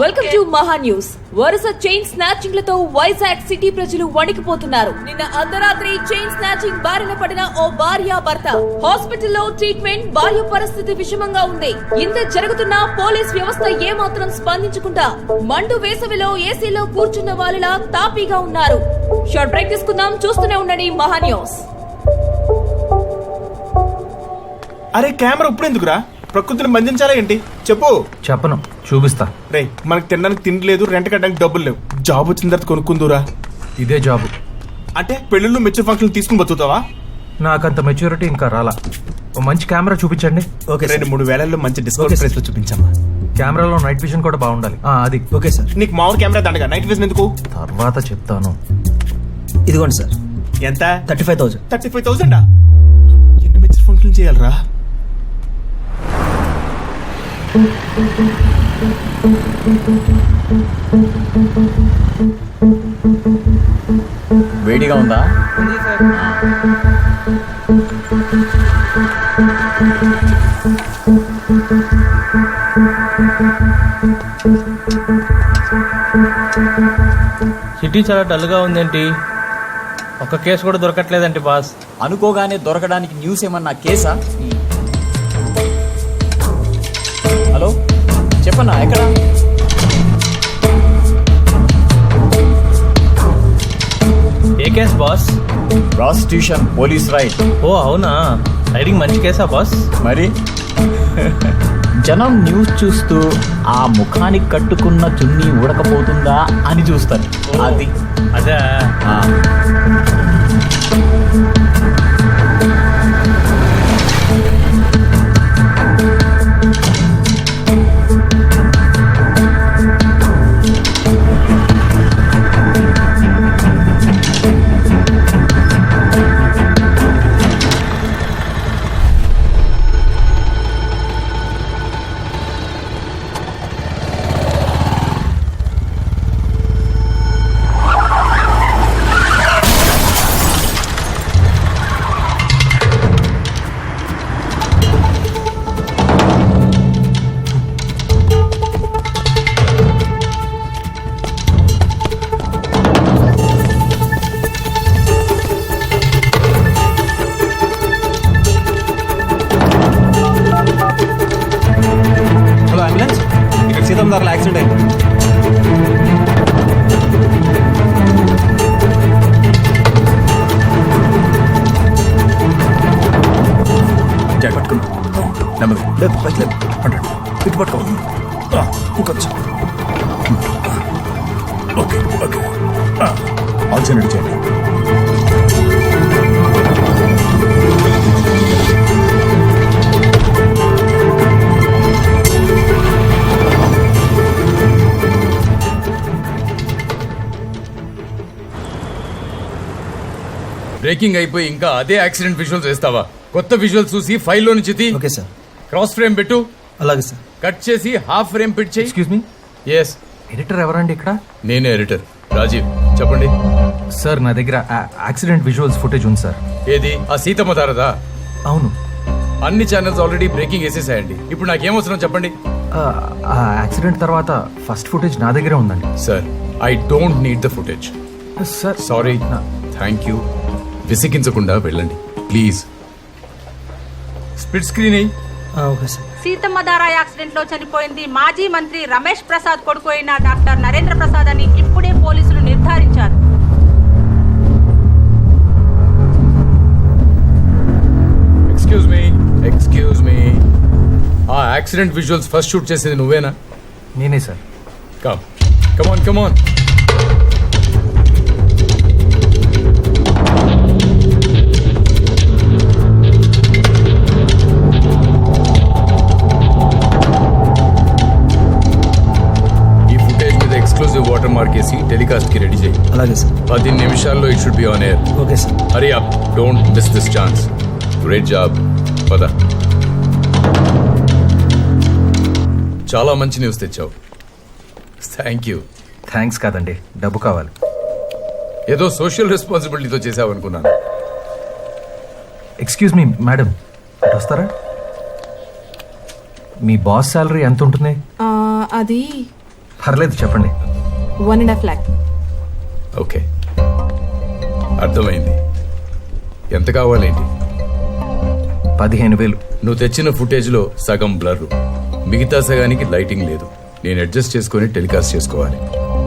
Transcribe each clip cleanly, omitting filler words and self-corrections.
Welcome to మహా news. వరుస chain snatching లతో వైజాగ్ సిటీ ప్రజలు వణికిపోతున్నారు. నిన్న అర్ధరాత్రి చైన్ స్నాచింగ్ బారిన పడిన ఓ భార్య భర్త హాస్పిటల్లో ట్రీట్మెంట్. భార్య పరిస్థితి విషమంగా ఉంది. ఇంత జరుగుతున్నా పోలీస్ వ్యవస్థ ఏమాత్రం స్పందించకుండా మండు వేసవిలో ఏసీలో కూర్చున్న వాళ్ళలా తాపీగా ఉన్నారు. షార్ట్ బ్రేక్ తీసుకుందాం, చూస్తూనే ఉండండి మహా న్యూస్. అరే కెమెరా ఇప్పుడు ఎందుకురా? ప్రకృతిని బంధించాలా ఏంటి? చెప్పను, చూపిస్తా. రే మనకి తినడానికి తిండి లేదు, రెంట్ కట్టడానికి డబ్బులు లేవు. జాబ్ వచ్చిన తర్వాత కొనుక్కుందురా. ఇదే జాబు అంటే పెళ్ళిళ్ళు మెచ్యూర్ ఫంక్షన్ తీసుకుని బతుకుతావా? నాకంత మెచ్యూరిటీ ఇంకా రాలా. ఓ మంచి కెమెరా చూపించండి. ఓకే, 2-3 వేలల్లో మంచి డిస్కౌంట్ ప్రైస్ లో చూపించమ్మా. కెమెరాలో నైట్ విజన్ కూడా బాగుండాలి. అది ఓకే సార్. నీకు మామూలు కెమెరా దండగా, నైట్ విజన్ ఎందుకు? తర్వాత చెప్తాను. ఇదిగోండి సార్. ఎంత? 35,000. 35,000 ఎన్ని మెచ్యూర్ ఫంక్షన్ చేయాలరా? వేడిగా ఉందా? సిటీ చాలా డల్గా ఉందేంటి? ఒక కేసు కూడా దొరకట్లేదండి బాస్. అనుకోగానే దొరకడానికి న్యూస్ ఏమన్నా కేసా? హలో చెప్పన్నా, ఎక్కడ? ఏ case boss? Prostitution police raid. ఓ అవునా, రైడింగ్ మంచి కేసా బాస్? మరి జనం న్యూస్ చూస్తూ ఆ ముఖానికి కట్టుకున్న చున్నీ ఊడకపోతుందా అని చూస్తారు. అది అదే. హలో అంబులెన్స్, ఇక్కడ సీతం దారిలో యాక్సిడెంట్ అయింది. జాక్ పట్టుకున్నా. నెమ్మది ఇటు పట్టుకో. ఇంకొచ్చు. ఓకే ఓకే, ఆక్సిజన్ చేయండి. బ్రేకింగ్ అయిపోయి ఇంకా అదే యాక్సిడెంట్ విజువల్స్ వేస్తావా? కొత్త విజువల్స్ చూసి ఫైల్లో నుంచి తీ. Okay sir. క్రాస్ ఫ్రేమ్ పెట్టు. అలాగే సార్. కట్ చేసి హాఫ్ ఫ్రేమ్ పిట్ చేయి. ఎక్స్క్యూజ్ మీ, ఎస్, ఎడిటర్ ఎవరండి ఇక్కడ? నేనే ఎడిటర్ రాజీవ్. చెప్పండి సార్, నా దగ్గర యాక్సిడెంట్ విజువల్స్ ఫుటేజ్ ఉంది సార్. ఏది? ఆ సీతమ్మ తారదా? అవును. అన్ని ఛానల్స్ ఆల్రెడీ బ్రేకింగ్ వేసేసాయండి. ఇప్పుడు నాకేమవసరం చెప్పండి. ఆ యాక్సిడెంట్ తర్వాత ఫస్ట్ ఫుటేజ్ నా దగ్గరే ఉందండి. Sir, I don't need the footage. Sir sorry, thank you. విసిగించకుండా వెళ్ళండి ప్లీజ్. స్ప్లిట్ స్క్రీన్ అయ్యి. Okay sir. సీతమ్మధార యాక్సిడెంట్ లో చనిపోయింది మాజీ మంత్రి రమేష్ ప్రసాద్ కొడుకు అయిన డాక్టర్ నరేంద్ర ప్రసాద్ అని ఇప్పుడే పోలీసులు నిర్ధారించారు. ఎక్స్క్యూజ్ మీ, ఆ యాక్సిడెంట్ విజువల్స్ ఫస్ట్ షూట్ చేసేది నువ్వేనా? నేనే sir. Come on. Exclusive water mark వేసి టెలికాస్ట్ కి రెడీ చేయి. అలాగే సార్. 10 నిమిషాల్లో it should be on air. Okay sir. Hurry up, don't miss this chance. Great job. పద. చాలా మంచి న్యూస్ తెచ్చావు. Thank you. థ్యాంక్స్ కాదండి, డబ్బు కావాలి. ఏదో సోషల్ రెస్పాన్సిబిలిటీతో చేసావు అనుకున్నాను. ఎక్స్క్యూజ్ మీ మేడం, ఇటు వస్తారా? మీ బాస్ శాలరీ ఎంత ఉంటుంది? అది పర్లేదు చెప్పండి. 1.5 lakh. ఓకే, అర్థమైంది. ఎంత కావాలేంటి? 15,000. నువ్వు తెచ్చిన ఫుటేజ్లో సగం బ్లర్, మిగతా సగానికి లైటింగ్ లేదు. నేను అడ్జస్ట్ చేసుకొని టెలికాస్ట్ చేసుకోవాలి.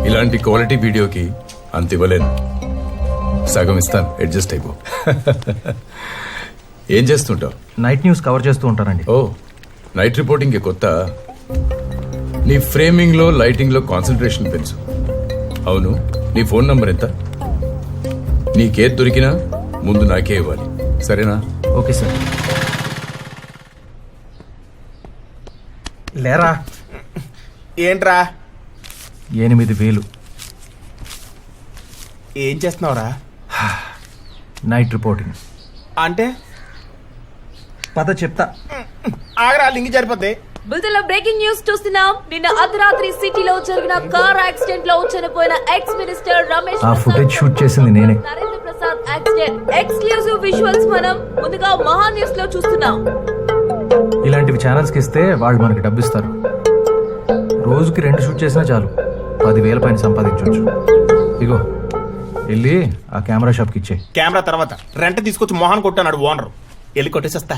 ఇలాంటి క్వాలిటీ వీడియోకి అంత ఇవ్వలేను. సగం ఇస్తాను, అడ్జస్ట్ అయిపో. ఏం చేస్తుంటావు? నైట్ న్యూస్ కవర్ చేస్తూ ఉంటానండి. ఓ, నైట్ రిపోర్టింగ్కి కొత్త. నీ ఫ్రేమింగ్లో లైటింగ్లో కాన్సన్ట్రేషన్ పెంచు. అవును, నీ ఫోన్ నంబర్ ఎంత? నీకేది దొరికినా ముందు నాకే ఇవ్వాలి, సరేనా? Okay sir. లేరా. ఏంట్రా? 8,000. ఏం చేస్తున్నావురా? Night reporting. అంటే పద చెప్తా. ఆగరా, లింగి జరిపోద్ది. బుల్తెలో బ్రేకింగ్ న్యూస్ చూస్తున్నాం. నిన్న అర్ధరాత్రి సిటీలో జరిగిన కార్ యాక్సిడెంట్ లో చనిపోయిన ఎక్స్ మినిస్టర్ రమేష్ ఆ ఫుటేజ్ షూట్ చేసింది నేనే. Narendra Prasad accident exclusive visuals మనం ముందుగా మహా న్యూస్ లో చూస్తున్నాం. ఇలాంటివి ఛానల్స్కి ఇస్తే వాళ్ళు మనకి డబ్బిస్తారు. రోజుకి 2 షూట్ చేసినా చాలు, 10,000 పైన సంపాదించవచ్చు. ఇగో వెళ్ళి ఆ కెమెరా షాప్కి ఇచ్చే. కెమెరా తర్వాత రెంట్ తీసుకొచ్చి మోహన్ కొట్టాడు ఓనర్. వెళ్ళి కొట్టేసేస్తా.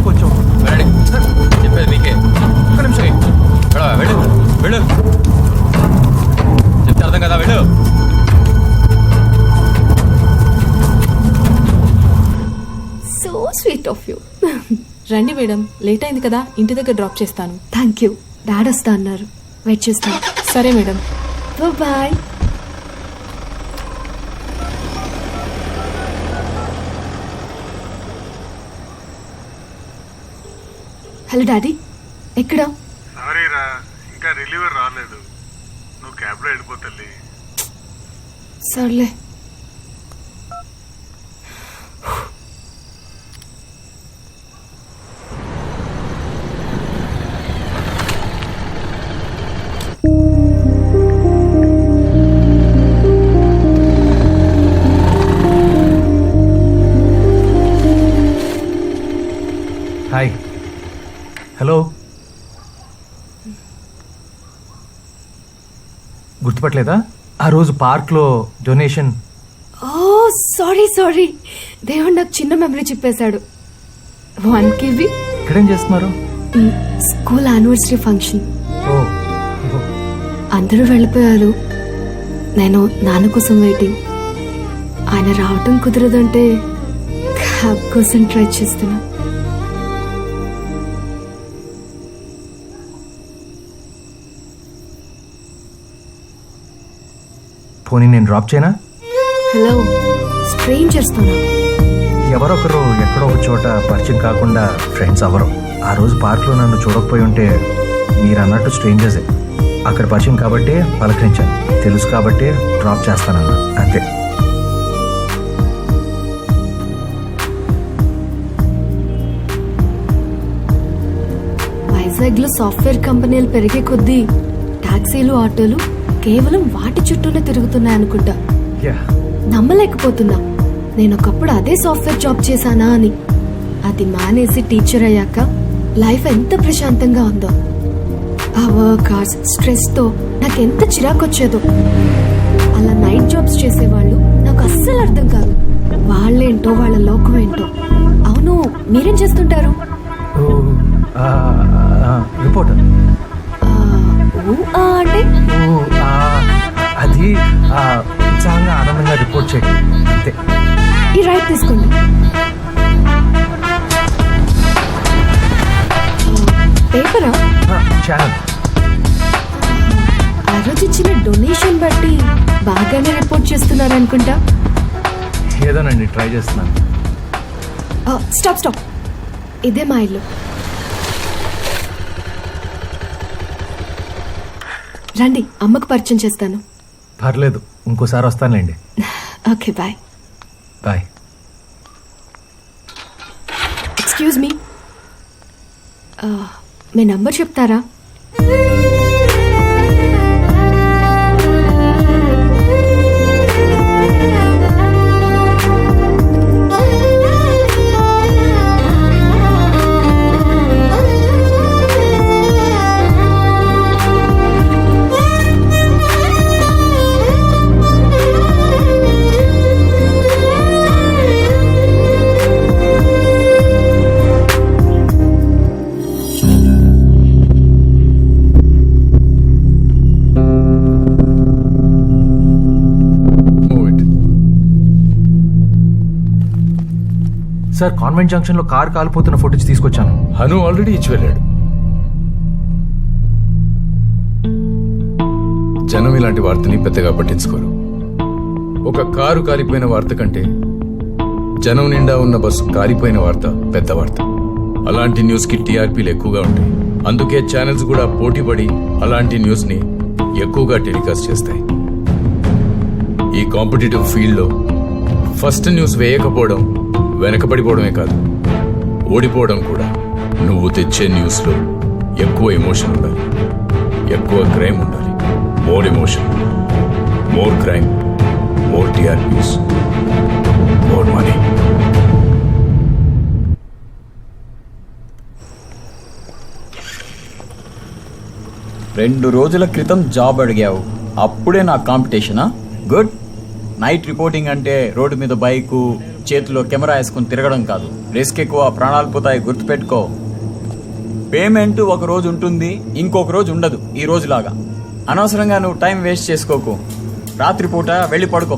కొంచెం చెప్పేది మీకే. ఒక్క నిమిషం. వెళ్ళు వెళ్ళు, చెప్తే అర్థం కదా, వెళ్ళు. So sweet of you. రండి మేడం, లేట్ అయింది కదా, ఇంటి దగ్గర డ్రాప్ చేస్తాను. Thank you. డాడ్ వస్తా అన్నారు, వెయిట్ చేస్తాను. సరే మేడం, బాయ్. హలో డాడీ, ఎక్కడ? సారీరా, ఇంకా రిలీవర్ రాలేదు. నువ్వు క్యాబ్లో వెళ్ళిపోతల్లి. సర్లే. హాయ్. హలో. గుర్తుపట్టలేదా? ఆ రోజు పార్క్లో డొనేషన్. ఓ సారీ. దేవుడు నాకు చిన్న మెమరీ చెప్పేశాడు. 1 KB. ఇక్కడేం చేస్తున్నారు? School anniversary function. ఓ, అందరూ వెళ్ళిపోయారు. నేను నాన్న కోసం వెయిటింగ్. ఆయన రావటం కుదరదంటే క్యాబ్ కోసం ట్రై చేస్తున్నా. పోనీ నేను డ్రాప్ చేయనా? Hello, strangers తోనా? ఎవరొకరు ఎక్కడో ఒక చోట పరిచయం కాకుండా ఫ్రెండ్స్ అవ్వరు. ఆ రోజు పార్క్లో నన్ను చూడకపోయి ఉంటే మీరు అన్నట్టు స్ట్రేంజర్సే. అక్కడ పరిచయం కాబట్టి పలకరించాను, తెలుసు కాబట్టి డ్రాప్ చేస్తానన్నా, అంతే. వైజాగ్లో సాఫ్ట్వేర్ కంపెనీలు పెరిగే కొద్దీ టాక్సీలు, ఆటోలు కేవలం వాటి చుట్టూనే తిరుగుతున్నాయి అనుకుంటా. నమ్మలేకపోతున్నా, నేను ఒకప్పుడు అదే సాఫ్ట్వేర్ జాబ్ చేశానా అని. అది మానేసి టీచర్ అయ్యాక లైఫ్ ఎంత ప్రశాంతంగా ఉందో. ఆ వర్క్ అవర్స్ స్ట్రెస్తో నాకెంత చిరాకు వచ్చేదో. అలా నైట్ జాబ్స్ చేసేవాళ్ళు నాకు అస్సలు అర్థం కాదు. వాళ్ళేంటో, వాళ్ళ లోకం ఏంటో. అవును, మీరేం చేస్తుంటారు? రిపోర్టర్. అంటే అది ఉత్సాహంగా ఆనందంగా రిపోర్ట్ చేయడం, అంతే. ఈ రైట్ తీసుకోండి. పేపరా? ఛానల్. ఆ రోజు ఇచ్చిన డొనేషన్ బట్టి బాగానే రిపోర్ట్ చేస్తున్నారు అనుకుంటా. ఏదోనండి, ట్రై చేస్తున్నాను. స్టాప్. ఇదే మా ఇల్లు. రండి, అమ్మకు పరిచయం చేస్తాను. పర్లేదు, ఇంకోసారి వస్తానులేండి. Okay, bye. Bye. Excuse me, మీ నంబర్ చెప్తారా? Move it. Sir, convent junction లో కార్ కాలిపోతున్న ఫుటేజ్ తీసుకొచ్చాను. హను ఆల్రెడీ ఇచ్చి వెళ్ళాడు. జనం ఇలాంటి వార్తని పెద్దగా పట్టించుకోరు. ఒక కారు కాలిపోయిన వార్త కంటే జనం నిండా ఉన్న బస్సు కాలిపోయిన వార్త పెద్ద వార్త. అలాంటి న్యూస్ కి టీఆర్పీలు ఎక్కువగా ఉంటాయి. అందుకే ఛానల్స్ కూడా పోటీపడి అలాంటి న్యూస్ ని ఎక్కువగా టెలికాస్ట్ చేస్తాయి. ఈ కాంపిటేటివ్ ఫీల్డ్ లో ఫస్ట్ న్యూస్ వేయకపోవడం వెనకబడిపోవడమే కాదు, ఓడిపోవడం కూడా. నువ్వు తెచ్చే న్యూస్ లో ఎక్కువ ఎమోషన్ ఉండాలి, ఎక్కువ క్రైమ్ ఉండాలి. More emotion, more crime, more TRPs, more money. రెండు రోజుల క్రితం జాబ్ అడిగావు, అప్పుడే నా కాంపిటీషనా? గుడ్. నైట్ రిపోర్టింగ్ అంటే రోడ్డు మీద బైకు, చేతిలో కెమెరా వేసుకుని తిరగడం కాదు. రిస్క్ ఎక్కువ, ప్రాణాలు పోతాయి, గుర్తుపెట్టుకో. పేమెంట్ ఒక రోజు ఉంటుంది, ఇంకొక రోజు ఉండదు. ఈ రోజులాగా అనవసరంగా నువ్వు టైం వేస్ట్ చేసుకోకు. రాత్రిపూట వెళ్ళి పడుకో.